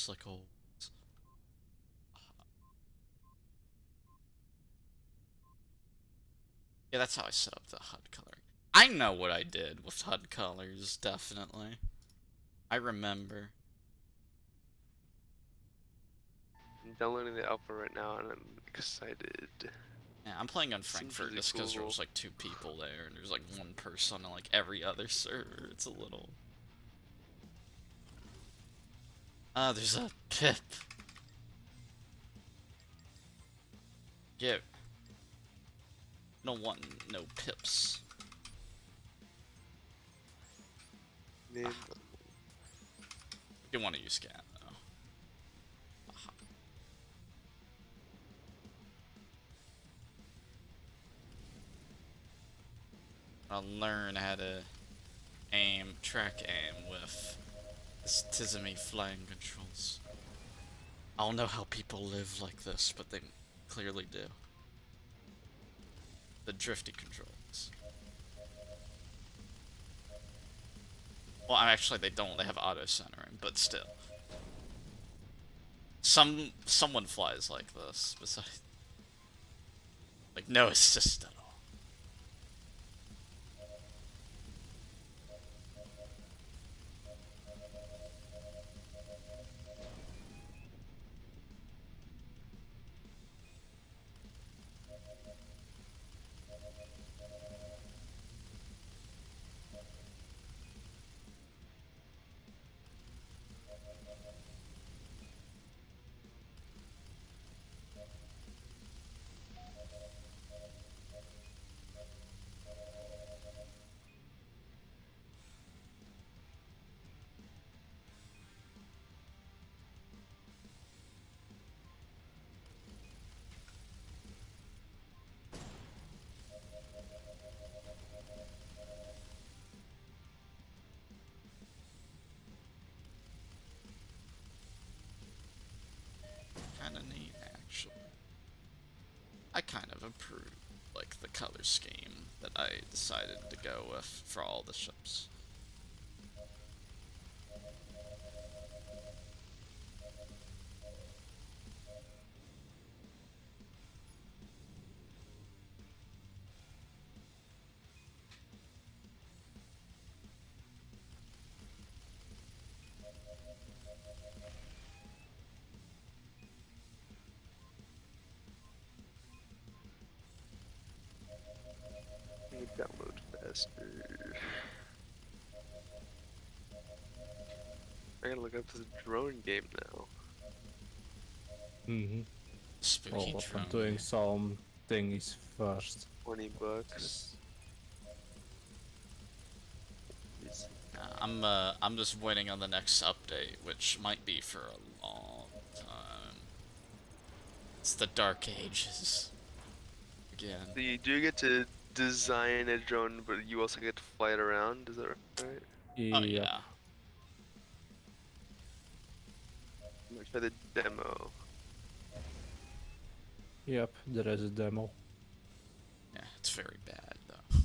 looks like old. Yeah, that's how I set up the HUD coloring. I know what I did with HUD colors, definitely. I remember. I'm downloading the alpha right now and I'm excited. Yeah, I'm playing on Seems Frankfurt really just because there cool. was like 2 people there, and there's like 1 person on like every other server. It's a little. Ah, there's a pip. Yeah, no one, no pips. Name You want to use scan though. Aha. I'll learn how to track aim with this Tizzy flying controls. I'll know how people live like this, but they clearly do. The drifty controls. Well, actually, they don't. They have auto centering, but still. Someone flies like this. Besides, like no assist at all. Kind of neat, actually. I kind of approve, like, the color scheme that I decided to go with for all the ships. me download faster. I gotta look up this drone game now. Mm-hmm. Spooky Well, I'm drone doing game. some things first. $20. I'm just waiting on the next update, which might be for a long time. It's the Dark Ages. Again. So you do get to design a drone, but you also get to fly it around, is that right? Oh Yep. yeah. I'm gonna try the demo. Yep, there is a demo. Yeah, it's very bad though.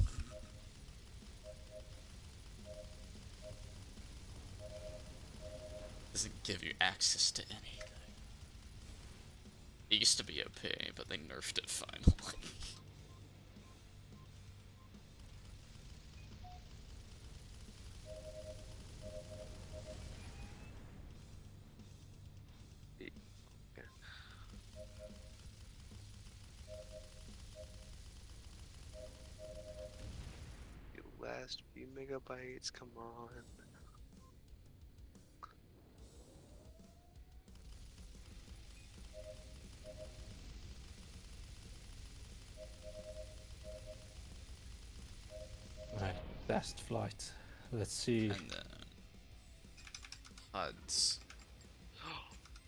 Doesn't give you access to anything. It used to be OP, but they nerfed it finally. Okay. The last few megabytes, come on. Right, test flight. Let's see. And then HUDs.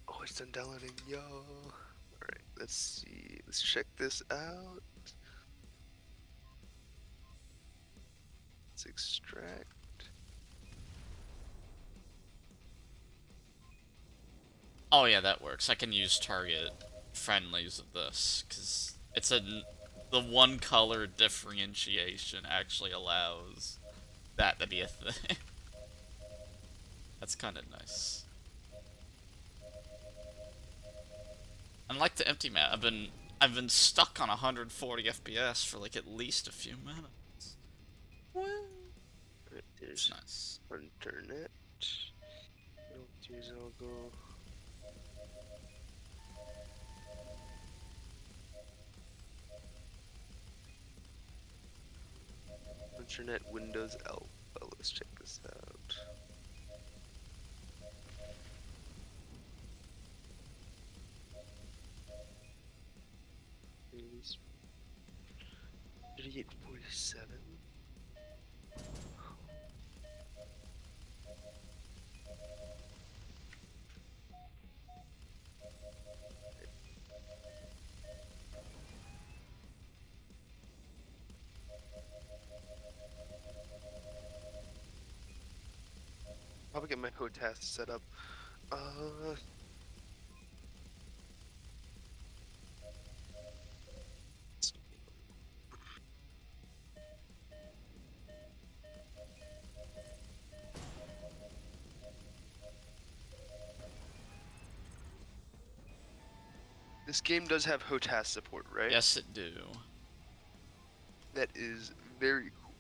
Oh, it's done downloading, yo. Alright, let's see. Let's check this out. Let's extract. Oh yeah, that works. I can use target friendlies of this because the one color differentiation actually allows that to be a thing. That's kind of nice. Unlike the empty map, I've been stuck on 140 FPS for like at least a few minutes. Woo. Right, It's there's nice. internet. I'll go. Internet Windows Alpha. Let's check this out. Release 3847. Probably get my HOTAS set up. This game does have HOTAS support, right? Yes, it do. That is very cool.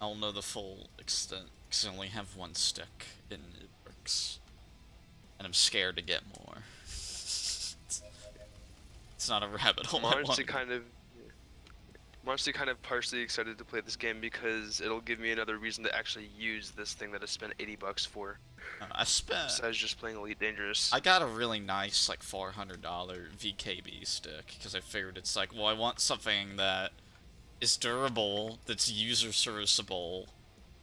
I don't know the full extent because I only have one stick and it works, and I'm scared to get more. It's not a rabbit hole. I'm I honestly want. kind of, I'm honestly kind of partially excited to play this game because it'll give me another reason to actually use this thing that I spent $80 for. I spent. Besides just playing Elite Dangerous. I got a really nice like $400 VKB stick because I figured it's like, well, I want something that is durable, that's user serviceable,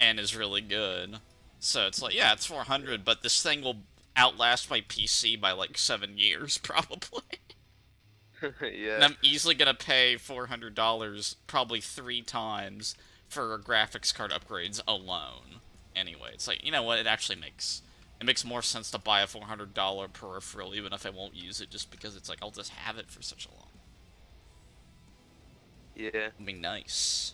and is really good. So it's like, yeah, it's 400, but this thing will outlast my PC by like 7 years probably. And Yeah. I'm easily gonna pay $400 probably 3 times for graphics card upgrades alone. Anyway, it's like, you know what, it makes more sense to buy a $400 peripheral even if I won't use it, just because it's like, I'll just have it for such a long. Yeah. It'd be nice.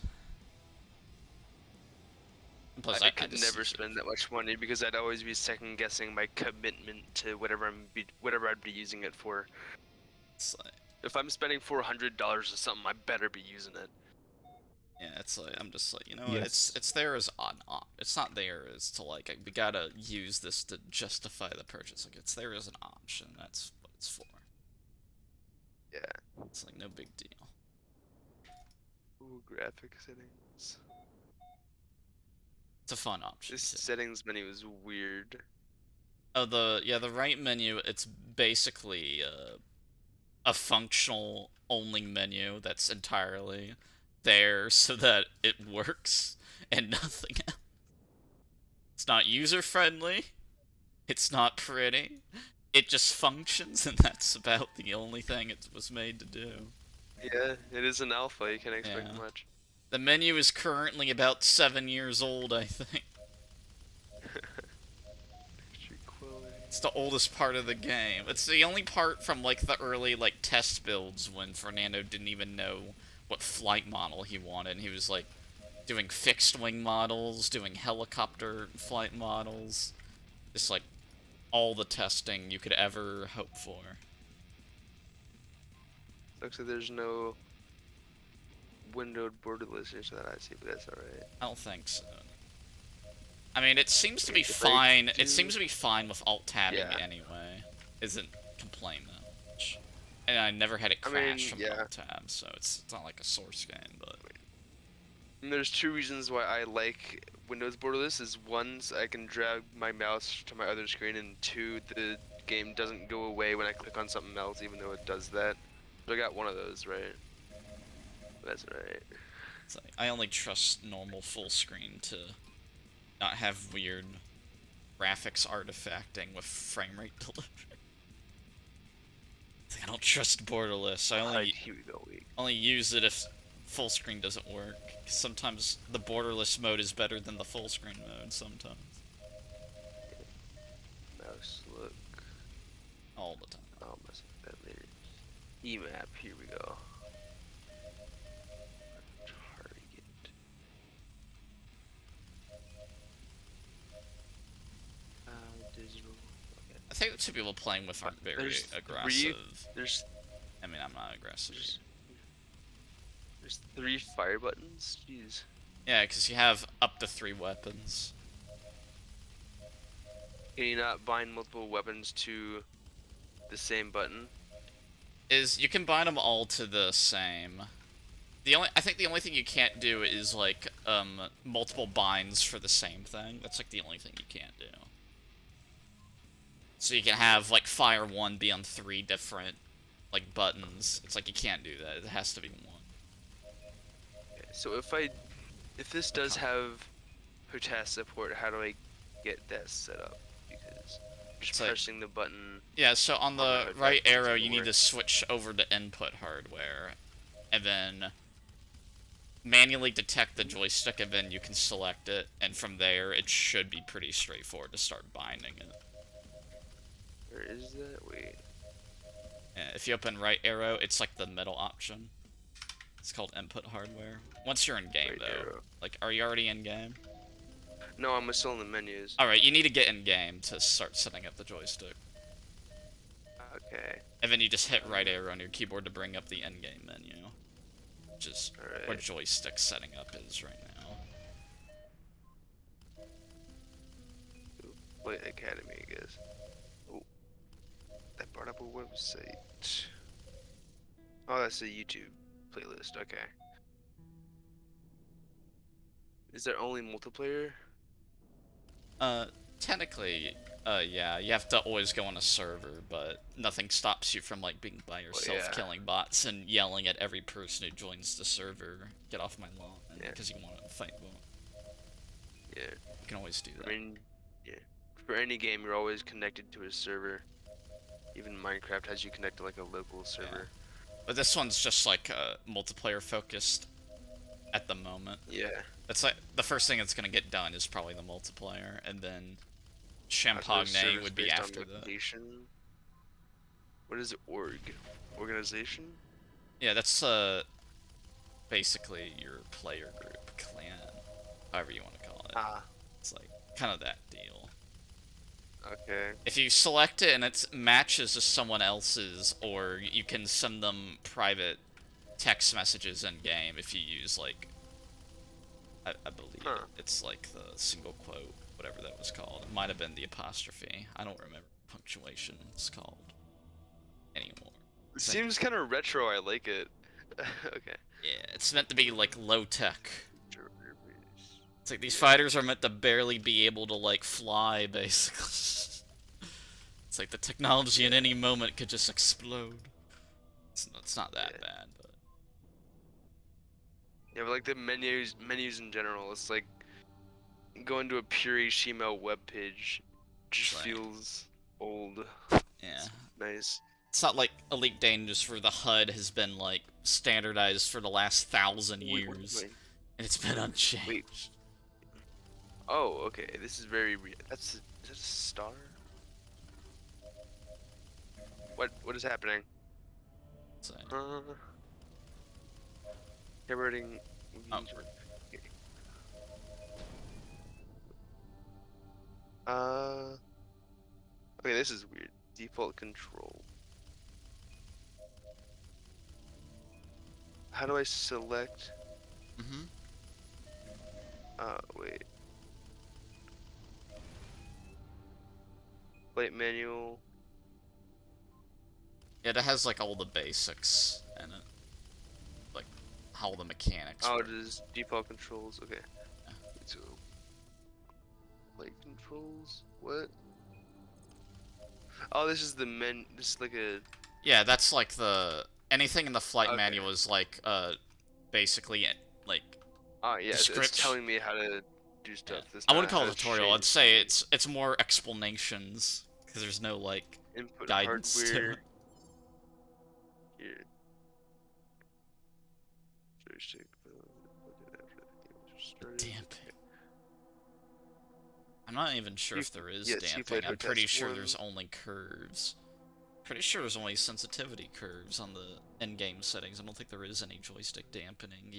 And plus, I I could just never use it. spend that much money because I'd always be second guessing my commitment to whatever whatever I'd be using it for. It's like, If I'm spending $400 or something, I better be using it. yeah, it's like, I'm just like, you know what, Yes. it's there as an it's not there as to like, we gotta use this to justify the purchase. Like, it's there as an option. That's what it's for. Yeah. It's like no big deal. Ooh, graphic settings. It's a fun option This too. settings menu is weird. Oh, the right menu. It's basically a functional only menu that's entirely there so that it works and nothing else. It's not user friendly. It's not pretty. It just functions, and that's about the only thing it was made to do. Yeah, it is an alpha. You can't expect Yeah. much. The menu is currently about 7 years old, I think. Picture quality. It's the oldest part of the game. It's the only part from like the early like test builds when Fernando didn't even know what flight model he wanted. And he was like doing fixed wing models, doing helicopter flight models, just like all the testing you could ever hope for. Looks like there's no windowed borderless issue that I see, but that's alright. I don't think so. I mean, it seems to be If I fine. do- It seems to be fine with alt tabbing Yeah. anyway. Isn't complain that much. And I never had it I crash mean, from yeah. alt tab, so it's not like a source game, but And there's two reasons why I like Windows borderless. Is one, so I can drag my mouse to my other screen, and two, the game doesn't go away when I click on something else, even though it does that. So I got one of those, right? That's right. it's like, I only trust normal full screen to not have weird graphics artifacting with frame rate delivery. It's like, I don't trust borderless. I Alright, only here we go. Wait. only use it if full screen doesn't work. Sometimes the borderless mode is better than the full screen mode. Sometimes, Mouse look. all the time. I'll mess with that later. Emap. Here we go. Target. Digital. Okay. I think the two people playing with aren't very There's aggressive. There's I mean, I'm not aggressive. there's, there's 3 fire buttons. Jeez. Yeah, because you have up to 3 weapons. Can you not bind multiple weapons to the same button? You can bind them all to the same. I think the only thing you can't do is like multiple binds for the same thing. That's like the only thing you can't do. So you can have like Fire 1 be on 3 different like buttons. It's like you can't do that. It has to be one. Okay, so if this does have HOTAS support, how do I get that set up? Because just like, pressing the button. Yeah, so on the right HOTAS arrow doesn't you need work. to switch over to input hardware, and then manually detect the joystick, and then you can select it, and from there it should be pretty straightforward to start binding it. Where is that? Wait. Yeah, if you open right arrow, it's like the middle option. It's called input hardware. Once you're in game, Right though. arrow. Like, are you already in game? No, I'm still in the menus. Alright, you need to get in game to start setting up the joystick. Okay. And then you just hit right arrow on your keyboard to bring up the in-game menu. Which is where Alright. joystick setting up is right now. Wait, Academy, I guess. Oh. That brought up a website. Oh, that's a YouTube playlist. Okay. Is there only multiplayer? Technically, yeah, you have to always go on a server, but nothing stops you from, like, being by yourself, yeah. killing bots, and yelling at every person who joins the server, get off my lawn, Yeah. because you want to fight bot. Yeah. You can always do that. I mean, yeah. For any game, you're always connected to a server. Even Minecraft has you connect to like a local server. But this one's just, like, multiplayer focused at the moment. Yeah. It's like, the first thing that's gonna get done is probably the multiplayer, and then So there's Champagne servers would be based on after that. location. What is org? Organization? Yeah, that's, basically your player group, clan, however you want to call it. Ah. It's like, kind of that deal. Okay. If you select it and it matches to someone else's, or you can send them private text messages in-game if you use, like, I believe it's like the single quote, whatever that was called. It might have been the apostrophe. I don't remember what punctuation it's called anymore. It seems kind of retro. I like it. Okay. Yeah, it's meant to be, like, low-tech. It's like these fighters are meant to barely be able to, like, fly, basically. It's like the technology at any moment could just explode. It's not that bad, but... Yeah, but like the menus in general, it's like going to a pure HTML web page just Right. feels old. Yeah. Nice. It's not like Elite Dangerous where the HUD has been, like, standardized for the last 1,000 years. Wait. And it's been unchanged. Oh, okay. This is very real. Is that a star? What is happening? So, Generating. Oh. Okay. Okay, this is weird. Default control. How do I select? Wait. Flight manual. yeah, it has, like, all the basics in it. Like, how the mechanics Oh, work. it is default controls. Okay. So, flight controls. What? Oh, this is the This is like a. Yeah, that's like the... Anything in the flight Okay. manual is like, basically, like... Oh yeah, it's description. telling me how to do stuff. Yeah. It's I wouldn't not call how it a to tutorial, I'd change say it's more explanations. Because there's no, like, input guidance to hardware. it. Here. Joystick. Damping. I'm not even sure if there is Yeah, see damping. I'm pretty test sure one. there's only curves. Pretty sure there's only sensitivity curves on the in-game settings. I don't think there is any joystick dampening.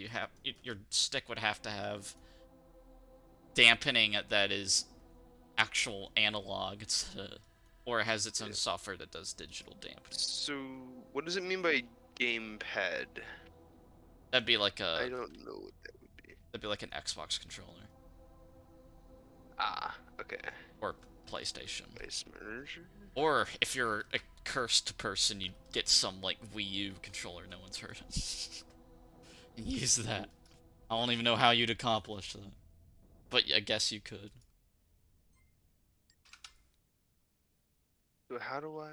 Your stick would have to have dampening that is actual analog to or it has its own Yeah. software that does digital dampening. So, what does it mean by gamepad? That'd be like I a don't know what that would be. that'd be like an Xbox controller Ah, okay. or PlayStation. Nice merge. Or if you're a cursed person, you get some like Wii U controller no one's heard of. And use that. I don't even know how you'd accomplish that, but I guess you could. So how do I?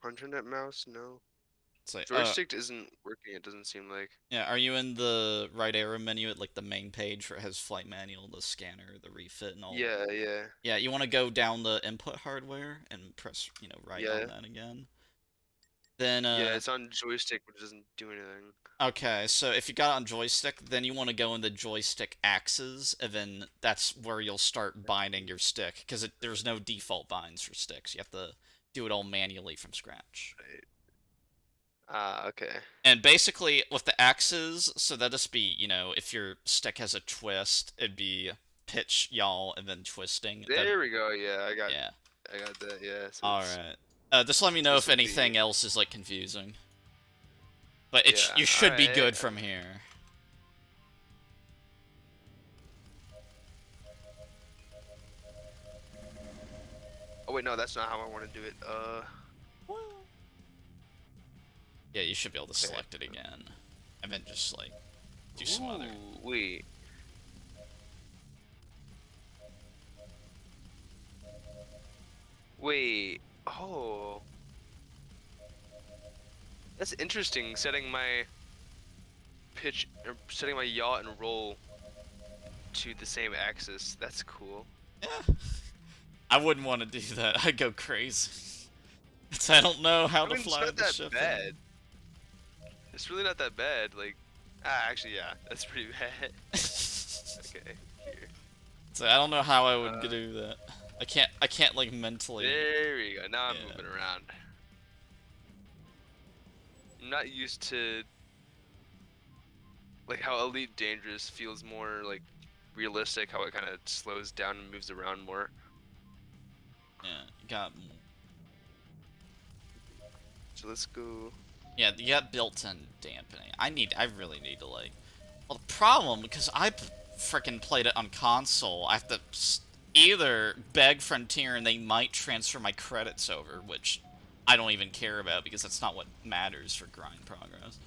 100 mouse? No. It's like, Joystick isn't working. It doesn't seem like. yeah, are you in the right arrow menu at like the main page where it has flight manual, the scanner, the refit, and all? Yeah, yeah, Yeah, you want to go down the input hardware and press, right yeah. on that again. Then, Yeah, it's on joystick, but it doesn't do anything. okay, so if you got it on joystick, then you want to go in the joystick axes, and then that's where you'll start binding your stick, because there's no default binds for sticks. You have to do it all manually from scratch. Right. Ah, okay. And basically, with the axes, so that'd just be, if your stick has a twist, it'd be pitch, yaw, and then twisting. There we go. Yeah, I got Yeah. that. Yeah. So Alright. Just let me know this if would anything be- else is, like, confusing. But Yeah, you should be alright. good from here. Oh wait, no, that's not how I want to do it. Yeah, you should be able to Okay. select it again. And then just, like, do some other... Ooh, wait. Wait. Oh. That's interesting. Setting my pitch, or setting my yaw and roll to the same axis. That's cool. Yeah. I wouldn't want to do that. I'd go crazy. I don't know how I to mean, fly it's not the that ship. bad. It's really not that bad. Like, actually, yeah, that's pretty bad. Okay, here. So I don't know how I would Uh, do that. I can't like mentally. There we go. Now I'm Yeah. moving around. I'm not used to like how Elite Dangerous feels more like realistic. How it kind of slows down and moves around more. Yeah, you got. So let's go. Yeah, you got built-in dampening. I really need to like. Well, the problem because I freaking played it on console, I have to either beg Frontier and they might transfer my credits over, which I don't even care about because that's not what matters for grind progress.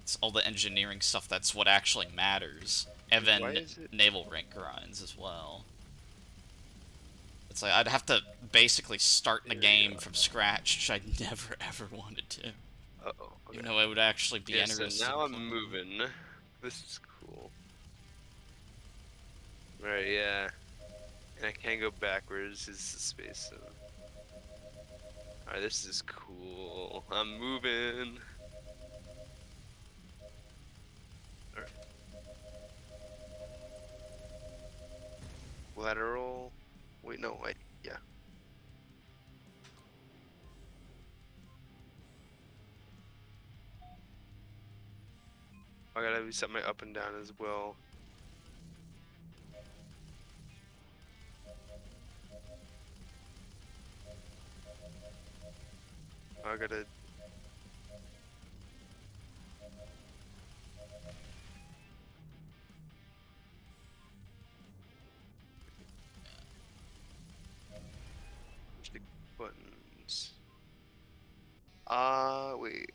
It's all the engineering stuff that's what actually matters, and Why then is it- naval rank grinds as well. It's like I'd have to basically start the There we game go. from scratch, which I never ever wanted to. Uh-oh. Okay. Even though it would actually be Yeah, so interesting. now to I'm play. moving. This is cool. Right, yeah. And I can't go backwards. This is space. So. Alright, this is cool. I'm moving. Alright. Lateral. Wait, no, wait. Yeah. I gotta reset my up and down as well. I gotta. Stick buttons. Wait.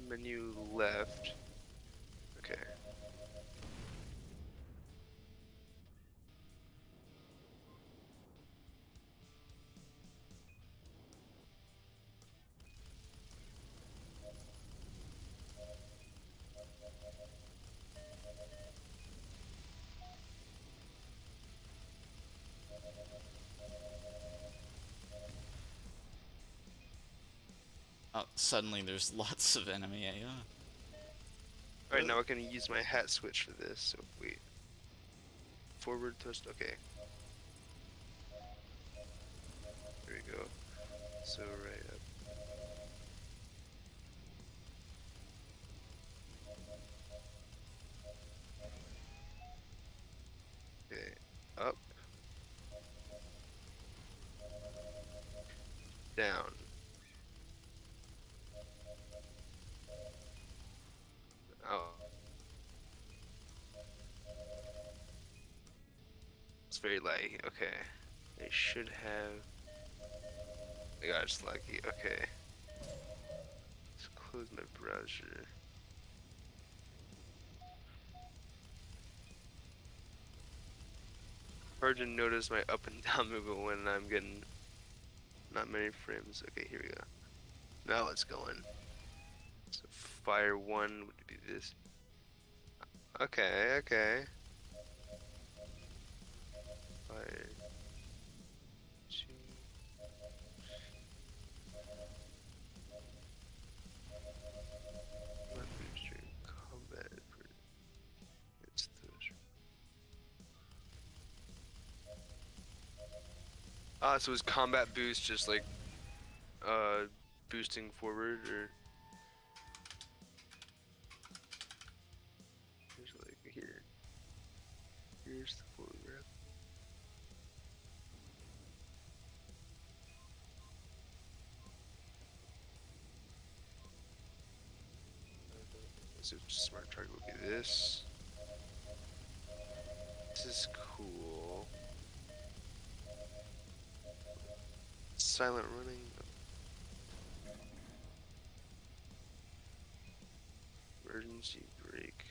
Menu left. Okay. Oh, suddenly there's lots of enemy AI. Alright, now I can use my hat switch for this. So wait. Forward thrust. Okay. There we go. So right up. Okay, up, down. Oh, it's very laggy. Okay, I should have. I got it's laggy. Okay, let's close my browser. Hard to notice my up and down movement when I'm getting not many frames. Okay, here we go. Now let's go in. So fire 1 would be this. Okay, okay. Fire 2. Weapon stream combat. It's those. So is combat boost just like boosting forward, or there's like here. Here's the photograph. So smart target would be this. This is cool. Silent running. Emergency brake.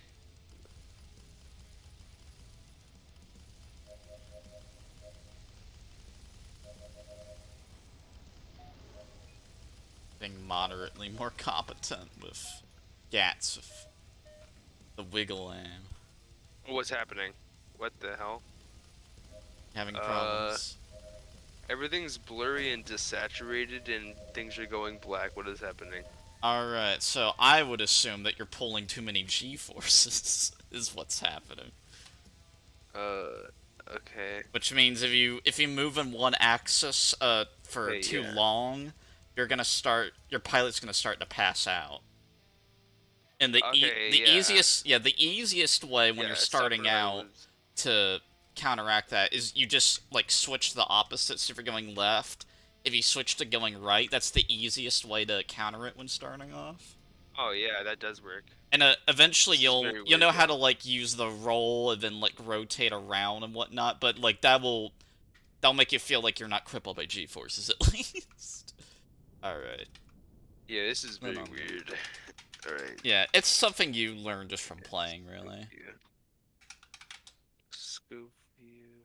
Being moderately more competent with Gats with the wiggle aim. What's happening? What the hell? Having problems. Everything's blurry and desaturated and things are going black. What is happening? Alright, so I would assume that you're pulling too many G-forces, is what's happening. Okay. Which means if you move in one axis, for Hey, too yeah. long, your pilot's gonna start to pass out. And the easiest way when Yeah, you're stop starting where I out was. to counteract that is you just, like, switch the opposites. So if you're going left, if you switch to going right, that's the easiest way to counter it when starting off. Oh yeah, that does work. And eventually This is you'll very know weird, how to, though. like, use the roll and then, like, rotate around and whatnot, but, like, that'll make you feel like you're not crippled by G-forces at least. Alright. Yeah, this is very weird. Alright. Yeah, it's something you learn just from playing, really. Scope view.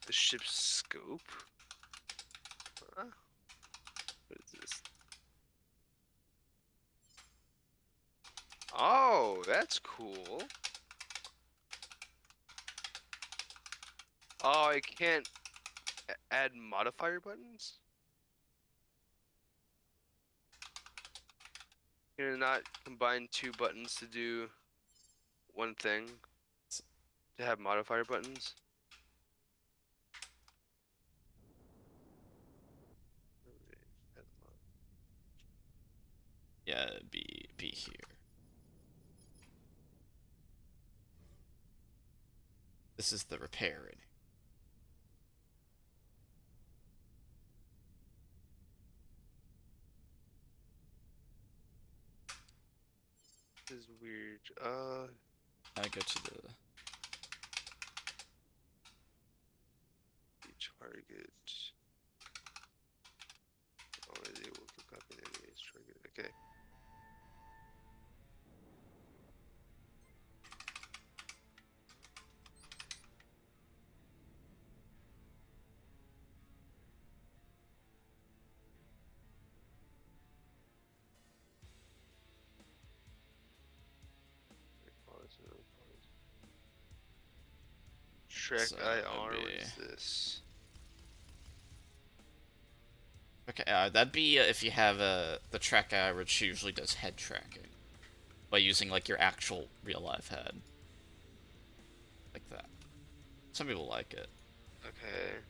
The ship's scope? Huh? What is this? Oh, that's cool. Oh, I can't add modifier buttons? Can I not combine two buttons to do one thing? To have modifier buttons? Yeah, be here. This is the repair in. This is weird. I go to the target. Always able to copy an enemy's target. Okay. Track So, IR, that'd what be... is this? Okay, that'd be if you have the track guy, which usually does head tracking by using, like, your actual real-life head. Like that. Some people like it. Okay.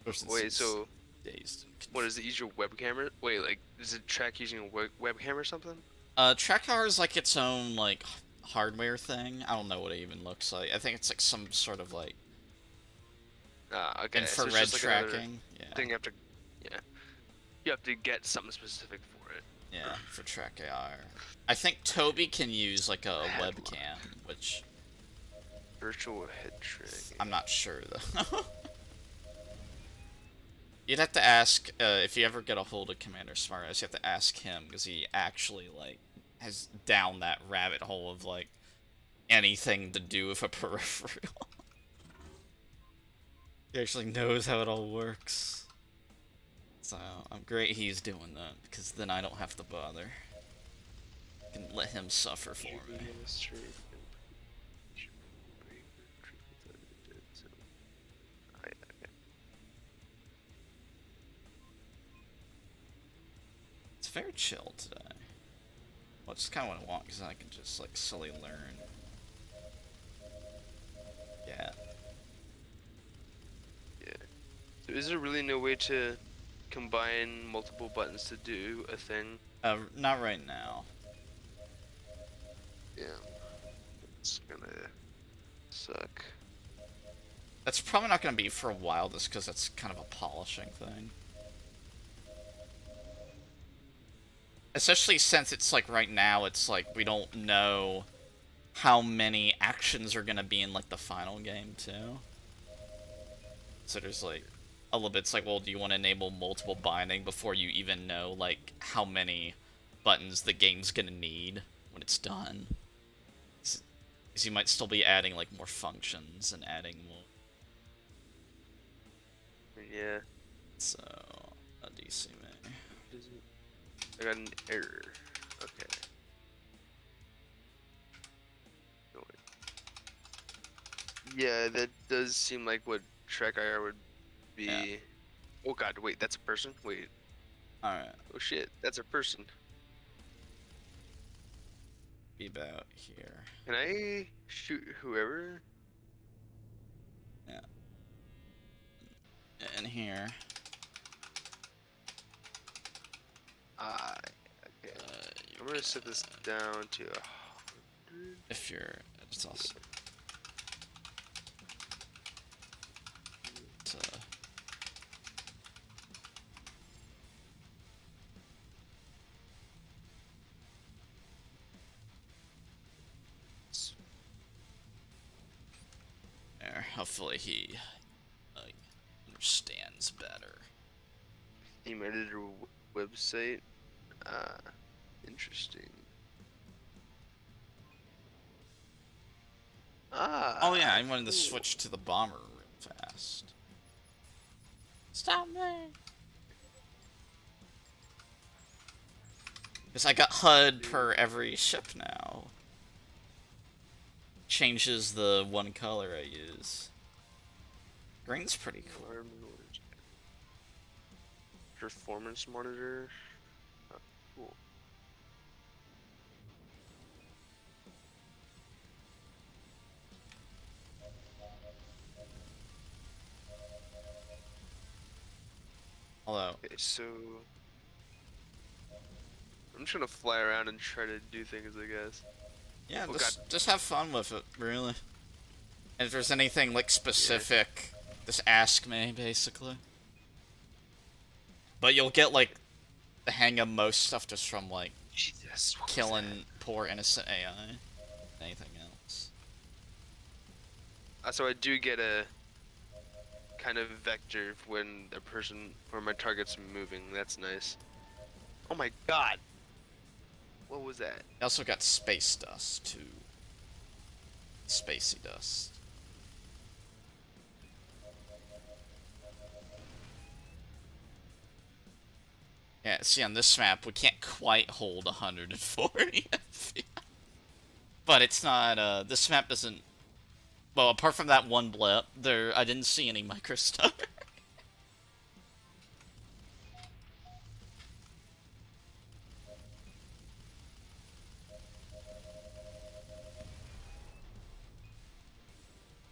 Person Wait, seems so dazed and what confused. does it use your webcam? Wait, like does it track using a webcam or something? Trackhour is like its own like hardware thing. I don't know what it even looks like. I think it's like some sort of like Ah, okay. So it's infrared just like another tracking. Yeah, thing you have to, yeah, you have to get something specific for it. yeah, for Trackhour. I think Toby can use like a Headlock, webcam, which virtual head tracking. I'm not sure though. You'd have to ask if you ever get a hold of Commander Smartass. You have to ask him because he actually like has down that rabbit hole of like anything to do with a peripheral. He actually knows how it all works. So I'm great he's doing that because then I don't have to bother. I can let him suffer for me. It's very chill today. Well, it's kind of what I want because I can just like slowly learn. Yeah. Yeah. So is there really no way to combine multiple buttons to do a thing? Not right now. Yeah. It's gonna suck. That's probably not going to be for a while just because that's kind of a polishing thing. Especially since it's like right now, it's like we don't know how many actions are going to be in like the final game too. So there's like a little bit, it's like, well, do you want to enable multiple binding before you even know like how many buttons the game's going to need when it's done? Because you might still be adding like more functions and adding more. Yeah. So, a DC man. I got an error. Okay. No, yeah, that does seem like what Trek IR would be. Yeah. Oh god, wait, that's a person? Wait. Alright, Oh shit, that's a person. be about here. Can I shoot whoever? Yeah. And here. Ah, okay. I'm gonna set this down to 100. If you're, it's also. It's, there. Hopefully he understands better. Theme editor website. Ah, interesting. Ah. Oh yeah, I wanted to cool. switch to the bomber real fast. Stop me! Because I got HUD per every ship now. Changes the one color I use. Green's pretty cool. Performance monitor. Oh, cool. Although, Okay, so I'm just gonna fly around and try to do things, I guess. yeah, Oh, just have fun with it, really. And if there's anything like specific, just ask me, basically. But you'll get like the hang of most stuff just from like Jesus, what was killing poor innocent AI. Anything else? that? So I do get a kind of vector when a person or my target's moving. That's nice. Oh my god. What was that? I also got space dust too. Spacey dust. Yeah, see on this map we can't quite hold 140 FPS. But it's not this map doesn't, well, apart from that one blip, I didn't see any microstar.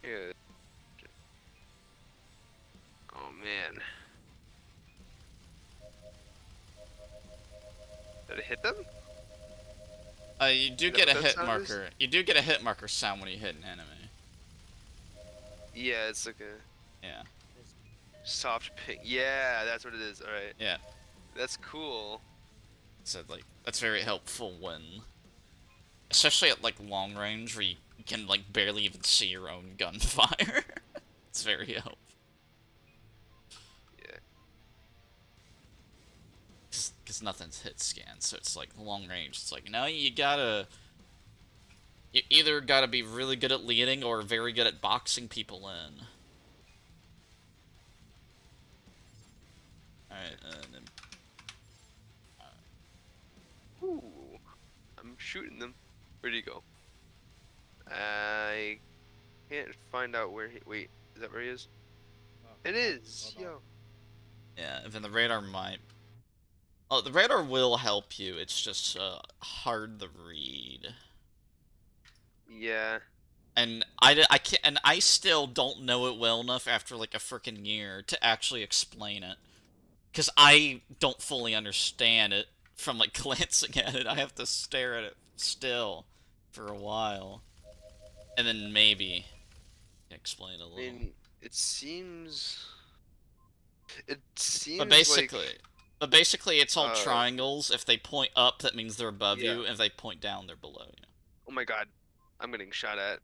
Yeah. Oh man. hit them? You do Is that get what a that hit sound is? marker. You do get a hit marker sound when you hit an enemy. Yeah, it's like a Yeah. soft ping. Yeah, that's what it is. All right. Yeah. That's cool. So like that's very helpful when, especially at like long range where you can like barely even see your own gunfire. It's very helpful. Yeah. Because nothing's hit scan, so it's like long range. It's like, no, you gotta. You either gotta be really good at leading or very good at boxing people in. Alright, then. Ooh. I'm shooting them. Where'd he go? I can't find out where he. Wait, is that where he is? It is. Yo. Yeah, and then the radar might. Oh, the radar will help you. It's just hard to read. Yeah. And I can't, and I still don't know it well enough after like a freaking year to actually explain it. Because I don't fully understand it from like glancing at it. I have to stare at it still for a while. And then maybe explain a I little. mean, it seems. It But seems like. basically, it's all triangles. If they point up, that means they're above Yeah. you. And if they point down, they're below you. Oh my god. I'm getting shot at.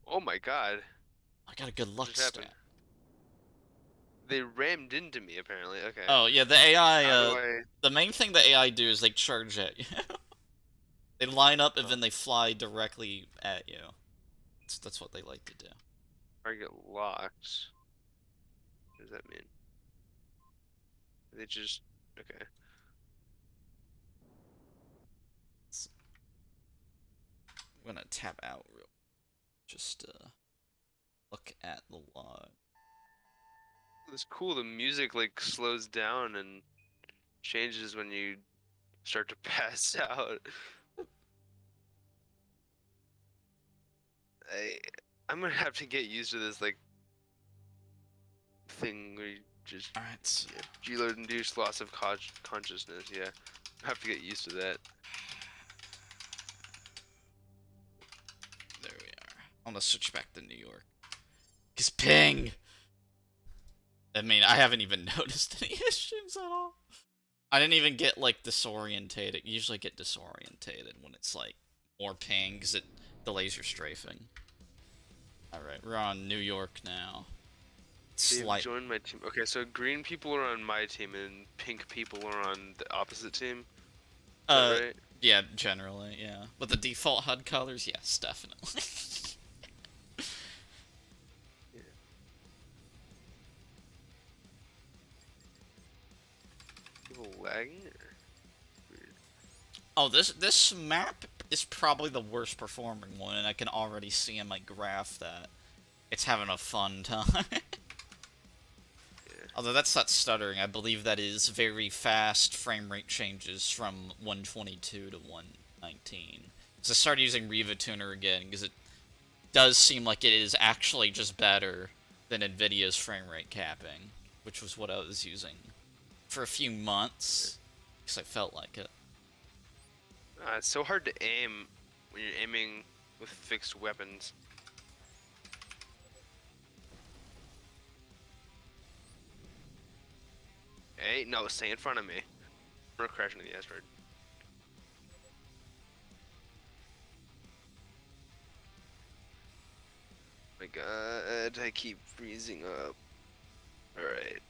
Oh my god. I got a good What luck just stat. happened? They rammed into me, apparently. Okay. Oh, yeah, the AI, How do I... the main thing the AI do is they charge at you. They line up and Oh. then they fly directly at you. That's what they like to do. Target locked. What does that mean? They just... Okay. I'm gonna tap out real just look at the log. It's cool, the music, like, slows down and changes when you start to pass out. I'm gonna have to get used to this, like, thing where you just... Alright. Yeah, G-load-induced loss of consciousness, yeah. I have to get used to that. There we are. I'm gonna switch back to New York. Cause ping! I mean, I haven't even noticed any issues at all. I didn't even get, like, disorientated. You usually get disorientated when it's, like, more ping, because it delays your strafing. Alright, we're on New York now. They've joined my team. Okay, so green people are on my team and pink people are on the opposite team. Is that right? Yeah, generally, yeah. But the default HUD colors, yes, definitely. Yeah. People lagging? Or... Weird. Oh, this map is probably the worst performing one, and I can already see in my graph that it's having a fun time. Although that's not stuttering, I believe that is very fast frame rate changes from 122 to 119. So I started using Riva Tuner again, because it does seem like it is actually just better than Nvidia's frame rate capping, which was what I was using for a few months, because I felt like it. It's so hard to aim when you're aiming with fixed weapons. Hey, no, stay in front of me. We're crashing into the asteroid. My god, I keep freezing up. Alright.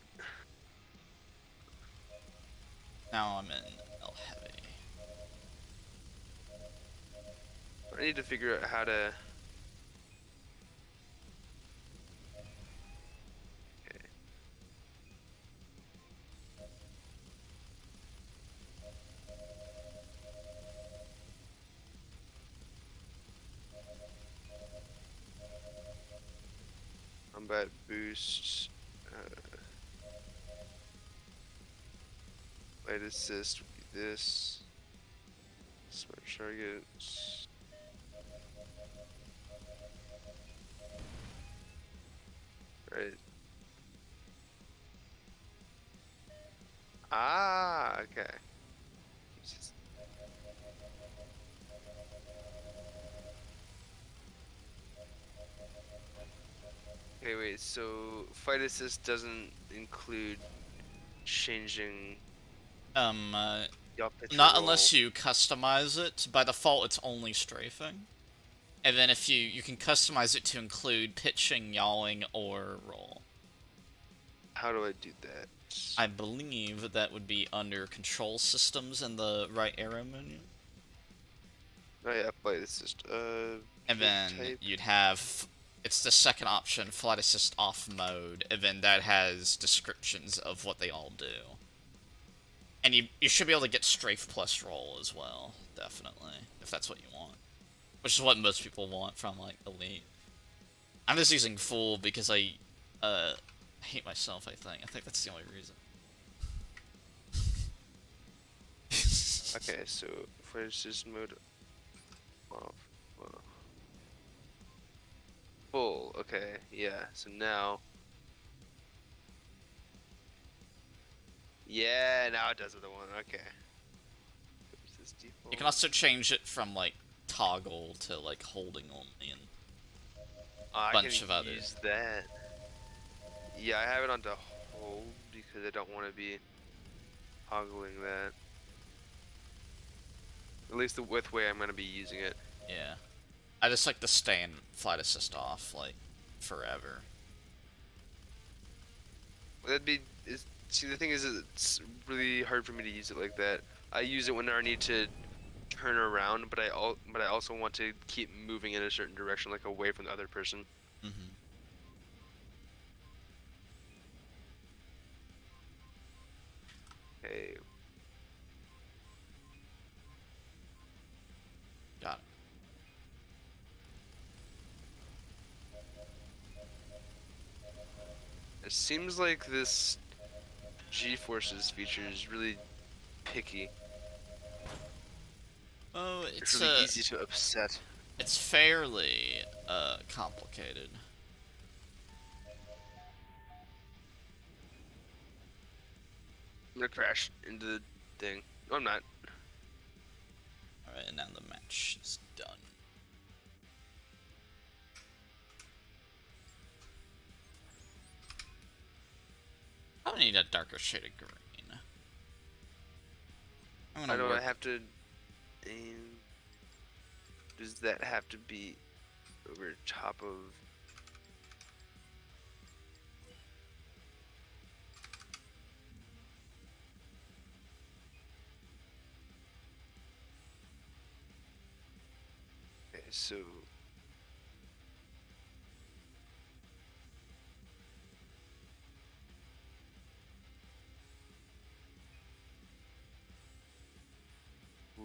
Now I'm in El Heavy. I need to figure out how to... Okay. Combat boost. Light assist would be this. Smart targets. Right. Okay, wait. So flight assist doesn't include changing Um, your pitch not roll. unless you customize it. By default, it's only strafing. And then if you can customize it to include pitching, yawing, or roll. How do I do that? I believe that would be under control systems in the right arrow menu. Oh yeah, flight assist. And Kit then type. you'd have, it's the second option, flight assist off mode, and then that has descriptions of what they all do. And you should be able to get strafe plus roll as well, definitely, if that's what you want. Which is what most people want from, like, Elite. I'm just using full because I hate myself, I think. I think that's the only reason. Okay, so flight assist mode off. Full. Okay, yeah. So now. Yeah, now it does what I want. Okay. Is this default? You can also change it from, like, toggle to, like, holding only and I bunch can of other. use that. Yeah, I have it on to hold because I don't want to be toggling that. At least the width way I'm going to be using it. Yeah. I just like to stay in flight assist off, like, forever. That'd be. See, the thing is, it's really hard for me to use it like that. I use it when I need to turn around, but I also want to keep moving in a certain direction, like away from the other person. Mm-hmm. Okay. Got it. It seems like this G-forces feature is really picky. Oh, It's it's really easy to upset. it's fairly complicated. I'm gonna crash into the thing. No, I'm not. All right, and now the match is done. I need a darker shade of green. I'm I gonna know work. I have to aim. Does that have to be over top of? Okay, so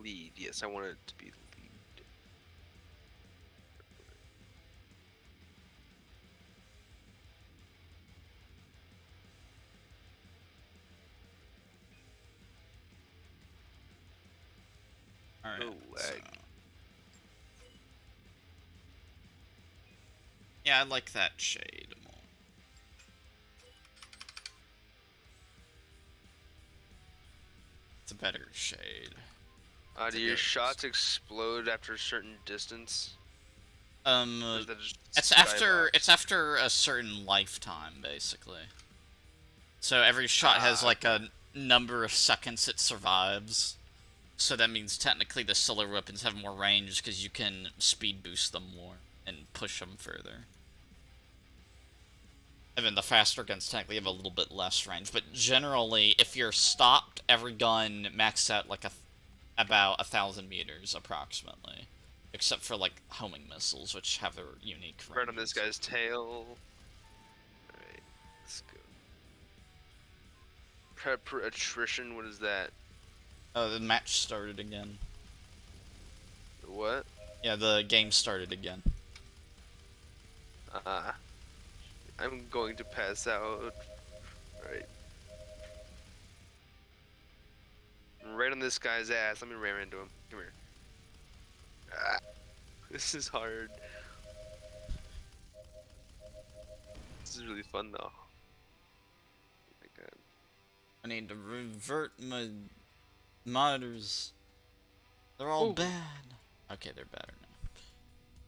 lead. Yes, I want it to be lead. All right. No So. lag. Yeah, I like that shade more. It's a better shade. Do your shots explode after a certain distance? Or is that just It's after a certain lifetime, basically. So every shot has like okay. a number of seconds it survives. So that means technically the solar weapons have more range because you can speed boost them more and push them further. And then the faster guns technically have a little bit less range, but generally, if you're stopped, every gun maxes out like about 1,000 meters approximately, except for like homing missiles, which have their unique range. Right on this guy's tail. Alright, let's go. Prep for attrition, what is that? Oh, the match started again. What? Yeah, the game started again. I'm going to pass out. Alright. Right on this guy's ass. Let me ram into him. Come here. Ah, this is hard. This is really fun though. Oh my god. I need to revert my monitors. They're all Ooh. bad. Okay, they're better now.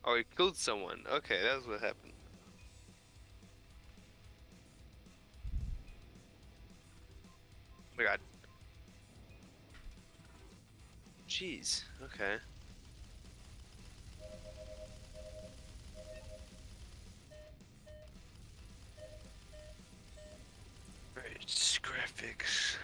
Oh, he killed someone. Okay, that's what happened. Oh my god. Jeez. Okay. Right. Graphics.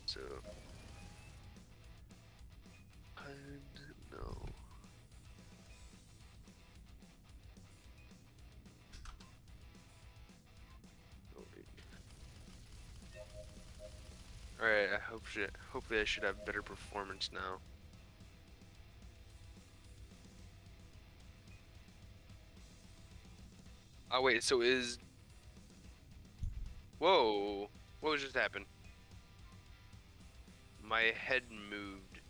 So. No. Alright, hopefully I should have better performance now. Oh wait, so is... Whoa! What just happened? My head moved, Did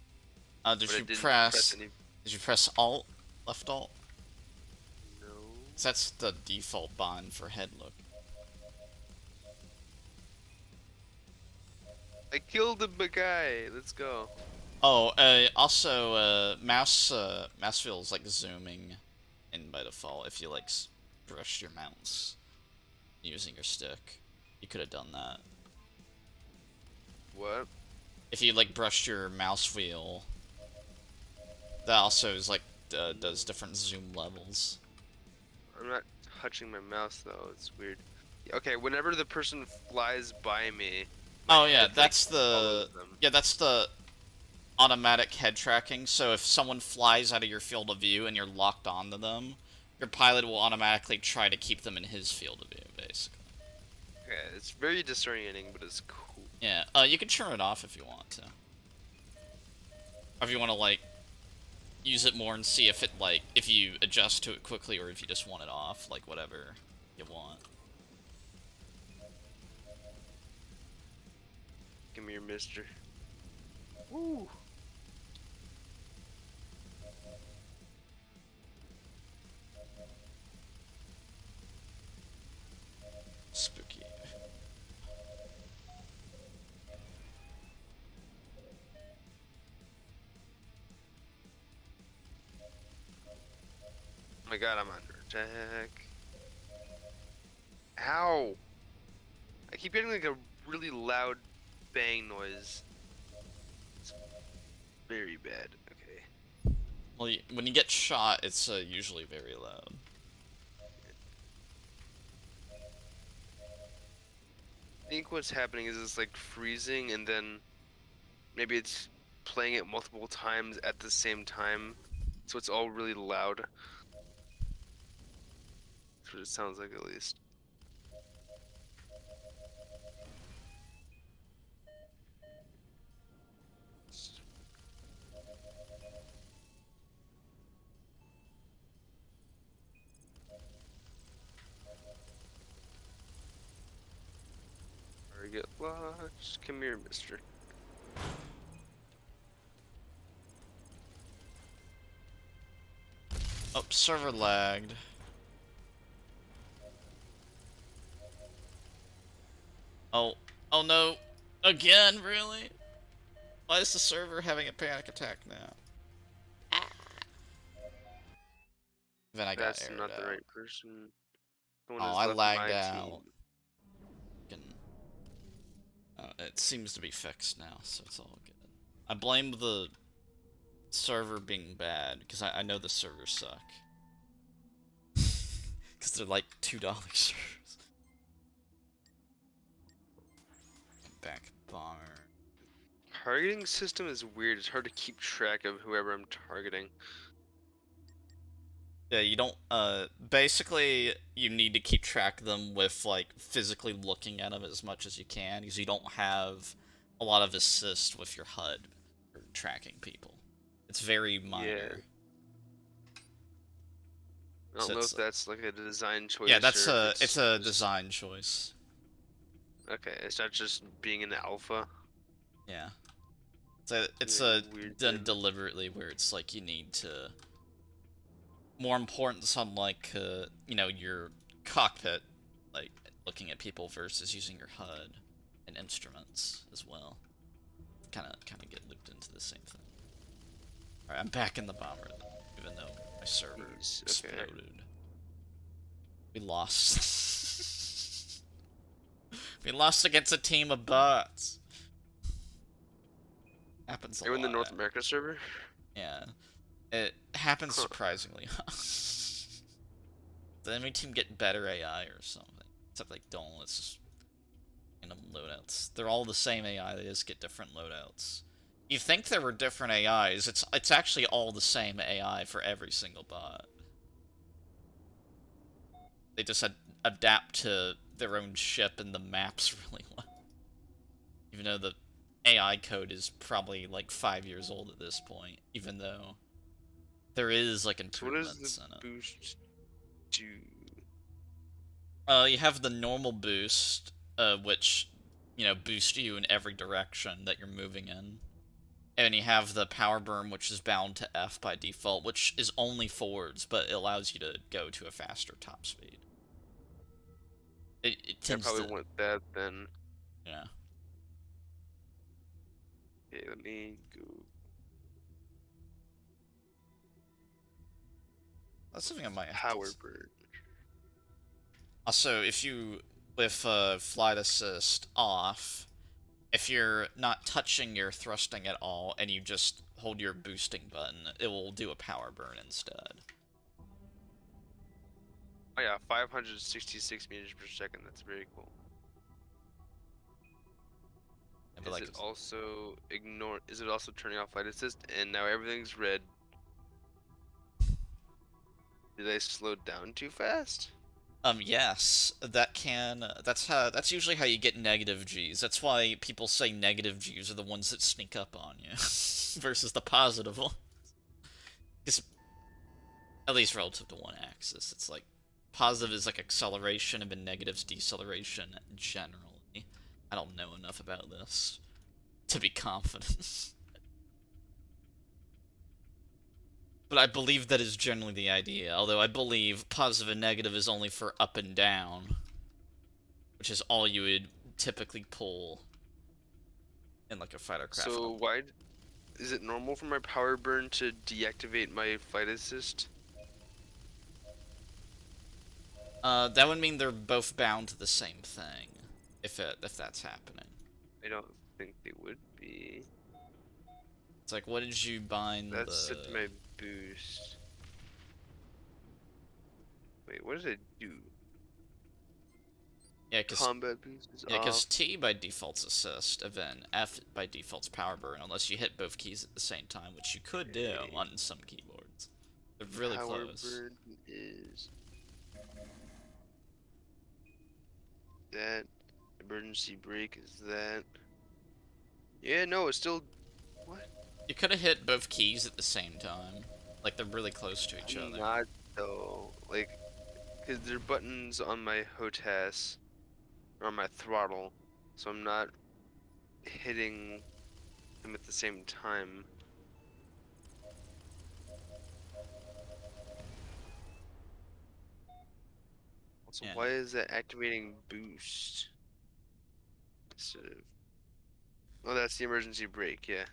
but I you didn't press press? any... Did you press Alt? Left Alt? No. 'Cause that's the default bind for head look. I killed the big guy! Let's go. Oh, also, mouse feels like zooming in by default if you, like, brush your mouse using your stick. You could have done that. What? If you, like, brushed your mouse wheel, that also is, like, does different zoom levels. I'm not touching my mouse though, it's weird. Okay, whenever the person flies by me, my Oh, yeah, head, like, that's follows the... them. Yeah, that's the automatic head tracking, so if someone flies out of your field of view and you're locked onto them, your pilot will automatically try to keep them in his field of view, basically. Yeah, it's very disorienting, but it's cool. Yeah, you can turn it off if you want to. Or if you want to, like, use it more and see if it, like, if you adjust to it quickly or if you just want it off, like, whatever you want. Give me your mister. Woo! Spooky. Oh my god, I'm under attack. Ow! I keep getting like a really loud bang noise. It's very bad. Okay. Well, when you get shot, it's usually very loud. I think what's happening is it's like freezing and then maybe it's playing it multiple times at the same time. So it's all really loud. That's what it sounds like at least. Target lost. Come here, mister. Oh, server lagged. Oh, oh no. Again, really? Why is the server having a panic attack now? Then I got That's aired not the out. right person. Someone Oh, has I left lagged my out. team. It seems to be fixed now, so it's all good. I blame the server being bad, because I know the servers suck. Because they're like $2 servers. Back barn. Targeting system is weird. It's hard to keep track of whoever I'm targeting. Yeah, you don't, basically, you need to keep track of them with, like, physically looking at them as much as you can, because you don't have a lot of assist with your HUD for tracking people. It's very minor. I don't So know it's, if that's like a design choice. yeah, that's or if it's a just... design choice. Okay, it's not just being an alpha. Yeah. So it's Yeah, weird done then. deliberately where it's like you need to more importance on like you know, your cockpit, like looking at people versus using your HUD and instruments as well. Kind of get looped into the same thing. All right, I'm back in the bomber, even though my server Jeez, okay. exploded. We lost. We lost against a team of bots. Happens a You're in the lot. North America server? Yeah. It happens Huh. surprisingly. Does the enemy team get better AI or something? Except they don't, it's just random loadouts. They're all the same AI, they just get different loadouts. You think there were different AIs, it's actually all the same AI for every single bot. They just adapt to their own ship and the maps really well. Even though the AI code is probably like 5 years old at this point, even though there is like improvements So what does the in it. boost do? You have the normal boost, which, you know, boosts you in every direction that you're moving in. And you have the power burn, which is bound to F by default, which is only forwards, but it allows you to go to a faster top speed. It I tends probably to... want that then. Yeah. Okay, let me go. That's something I might have Power to... burn. Also, if you... with flight assist off, if you're not touching your thrusting at all, and you just hold your boosting button, it will do a power burn instead. Oh yeah, 566 meters per second. That's very cool. Yeah, but Is like, it also ignore? Is it also turning off flight assist? And now everything's red. Did I slow down too fast? Yes, that's usually how you get negative Gs. That's why people say negative Gs are the ones that sneak up on you, versus the positive one. Because, at least relative to one axis, it's like, positive is like acceleration, and then negative's deceleration, generally. I don't know enough about this to be confident. But I believe that is generally the idea, although I believe positive and negative is only for up and down, which is all you would typically pull in like a fighter craft. So why is it normal for my power burn to deactivate my flight assist? That would mean they're both bound to the same thing, if that's happening. I don't think they would be. It's like, what did you bind That's set to my the... boost. Wait, what did I do? Yeah, because Combat boost is off. T by default's assist, and then F by default's power burn, unless you hit both keys at the same time, which you could do Okay. on some keyboards. They're really Power close. burn is that. Emergency brake is that. Yeah, no, it's still. What? You could have hit both keys at the same time. Like, they're really close to each I'm other. not though. Like, cause there are buttons on my HOTAS or on my throttle, so I'm not hitting them at the same time. Also, Yeah. why is that activating boost instead of? Oh, that's the emergency brake. Yeah.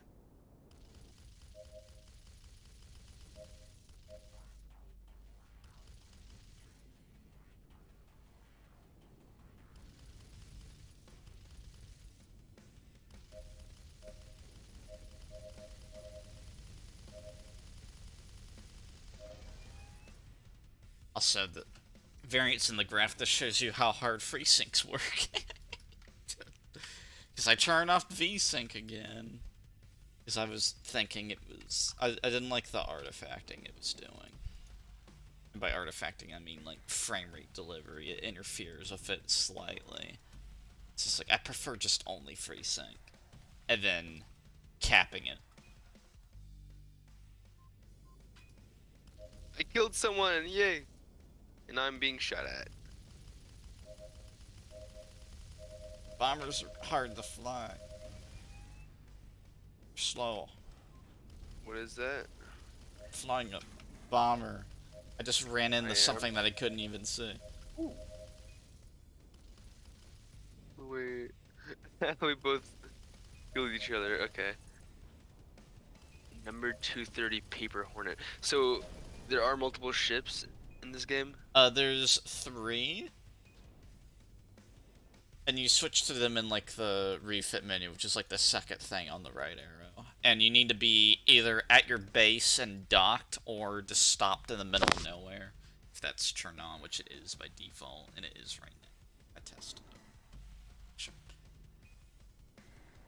Also, the variance in the graph that shows you how hard FreeSyncs work. Because I turned off VSync again. Because I was thinking it was... I didn't like the artifacting it was doing. And by artifacting, I mean, like, frame rate delivery. It interferes with it slightly. It's just like, I prefer just only FreeSync. And then capping it. I killed someone, yay! And I'm being shot at. Bombers are hard to fly. Slow. What is that? Flying a bomber. I just ran into I am. something that I couldn't even see. Ooh. Wait. We both killed each other. Okay. Number 230 Paper Hornet. So there are multiple ships in this game? There's 3. And you switch to them in, like, the refit menu, which is, like, the second thing on the right arrow. And you need to be either at your base and docked, or just stopped in the middle of nowhere. If that's turned on, which it is by default, and it is right now. I tested it. Sure.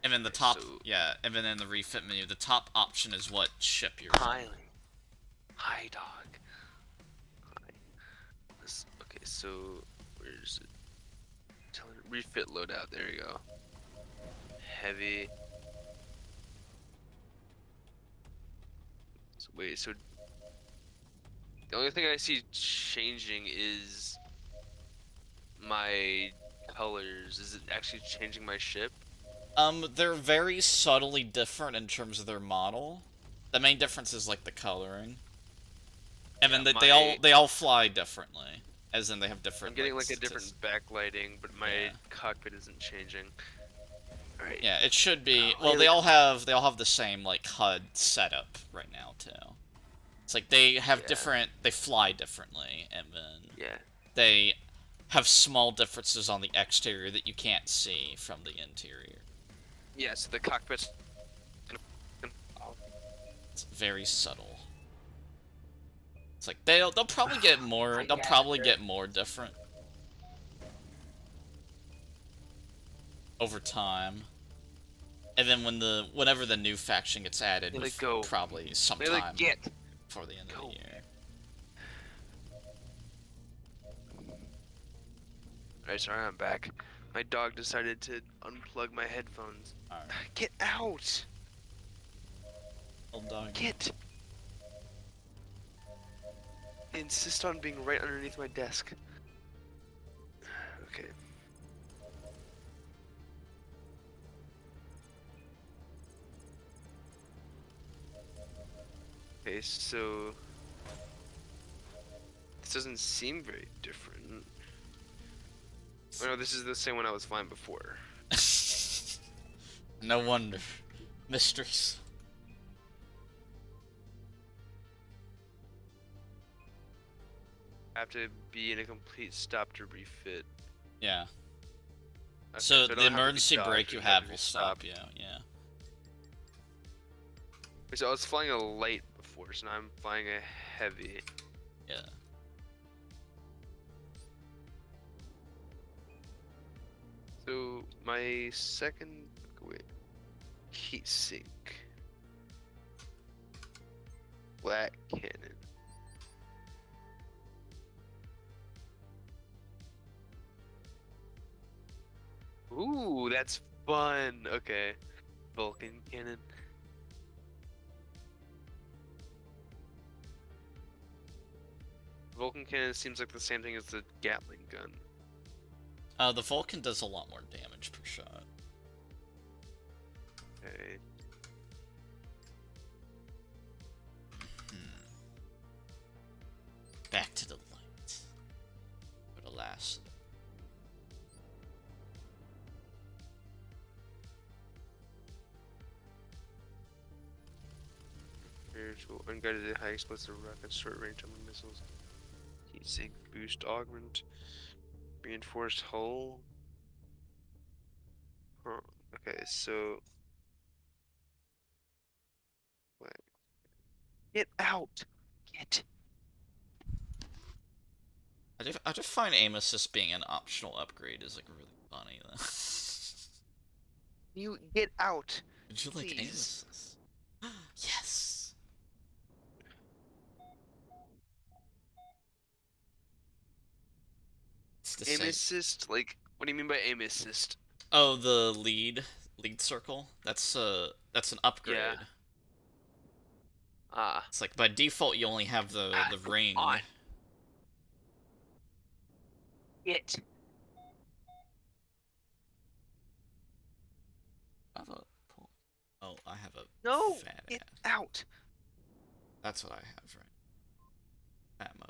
And then the top, So, yeah, and then in the refit menu, the top option is what ship you're hi. on. Hi, dog. Hi. Okay, so where's it? Refit loadout. There you go. Heavy. So wait, so the only thing I see changing is my colors. Is it actually changing my ship? They're very subtly different in terms of their model. The main difference is, like, the coloring. And Yeah, then they all fly differently. As in, they have different, I'm getting like, like a different backlighting, but my Yeah. cockpit isn't changing. Alright. Yeah, it should be. Oh, Well, hey, they all have the same, like, HUD setup right now too. It's like they have Yeah. different. They fly differently, and then Yeah. they have small differences on the exterior that you can't see from the interior. Yeah, so the cockpit's It's very subtle. It's like they'll probably get more. They'll probably get more different over time. And then whenever the new faction gets added, Let it go. probably sometime Let it get. before the end of Go. the year. Alright, sorry, I'm back. My dog decided to unplug my headphones. Alright. Get out! Old dog. Get! I insist on being right underneath my desk. Okay. Okay, so this doesn't seem very different. Oh no, this is the same one I was flying before. No wonder. Mysteries. I have to be in a complete stop to refit. Yeah. Okay, So I don't the have to be emergency docked, brake you I have have to be will stop stopped. you, yeah. So I was flying a light before, so now I'm flying a heavy. Yeah. So my second, wait, heat sink, black cannon. Ooh, that's fun. Okay, Vulcan cannon. Vulcan cannon seems like the same thing as the Gatling gun. The Vulcan does a lot more damage per shot. Okay. Back to the light. But alas. Spiritual, unguided high explosive rockets, short range armor missiles. Heat sink, boost, augment, reinforced hull. Huh. Okay, so. What? Get out! Get. I just find aim assist being an optional upgrade is, like, really funny though. You get out! Did you like aim Please. assist? Yes! It's the Aim same. assist? Like, what do you mean by aim assist? Oh, the lead circle? That's an upgrade. Yeah. Ah. It's like by default you only have the Come ring. on. Get. I have a pull. Oh, I have a No! fat Get ass. out! That's what I have, right? Fat mofo.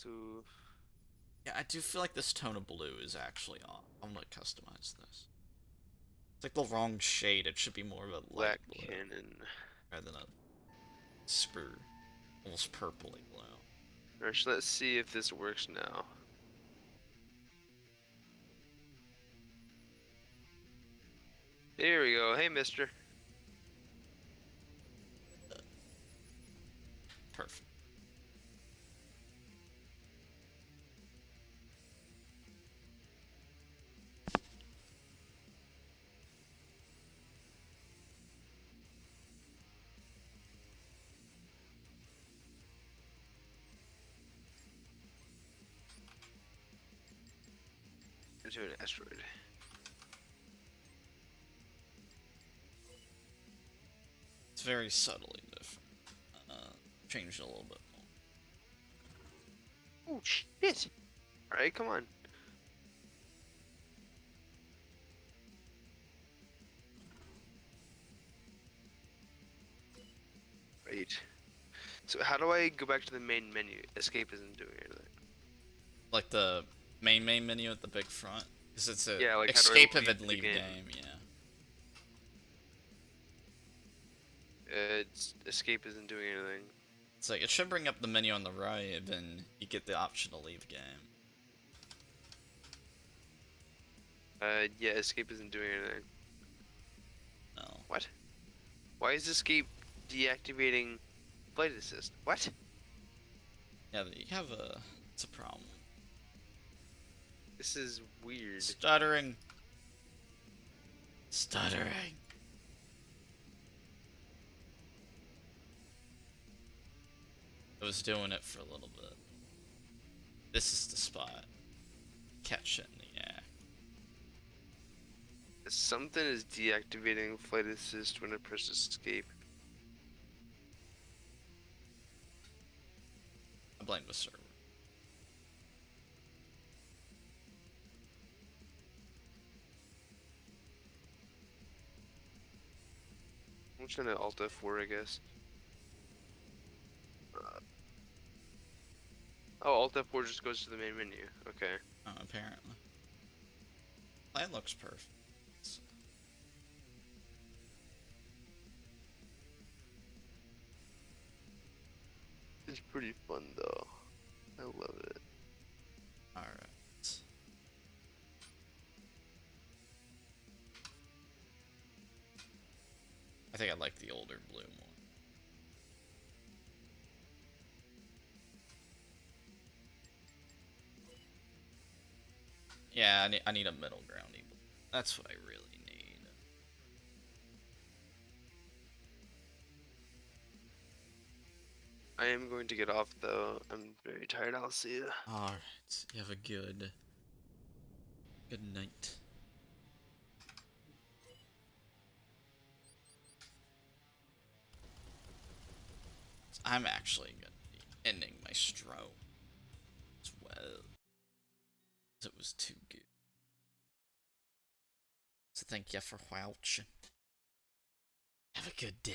So Yeah, I do feel like this tone of blue is actually off. I'm gonna customize this. It's like the wrong shade. It should be more of a light black blue cannon. rather than a super, almost purpley blue. Alright, so let's see if this works now. Here we go. Hey, mister. Perfect. Into an asteroid. It's very subtly different. Changed a little bit more. Oh shit! Alright, come on. Right. So how do I go back to the main menu? Escape isn't doing anything. Like the main menu at the big front, because it's a Yeah, like how do I escape if leave and the leave game? game. Yeah. Escape isn't doing anything. It's like it should bring up the menu on the right, and then you get the option to leave game. Yeah, escape isn't doing anything. No. What? Why is escape deactivating flight assist? What? Yeah, you have a. It's a problem. This is weird. Stuttering. Stuttering. I was doing it for a little bit. This is the spot. Catch it in the act. Something is deactivating flight assist when I press escape. I blame the server. I'm trying to Alt F4, I guess. Oh, Alt F4 just goes to the main menu. Okay. Oh, apparently. Plan looks perfect. It's pretty fun though. I love it. Alright. I think I like the older blue more. Yeah, I need a middle ground evil. That's what I really need. I am going to get off though. I'm very tired. I'll see you. Alright, you have a good night. I'm actually gonna be ending my stroke as well. It was too good. So thank you for watching. Have a good day.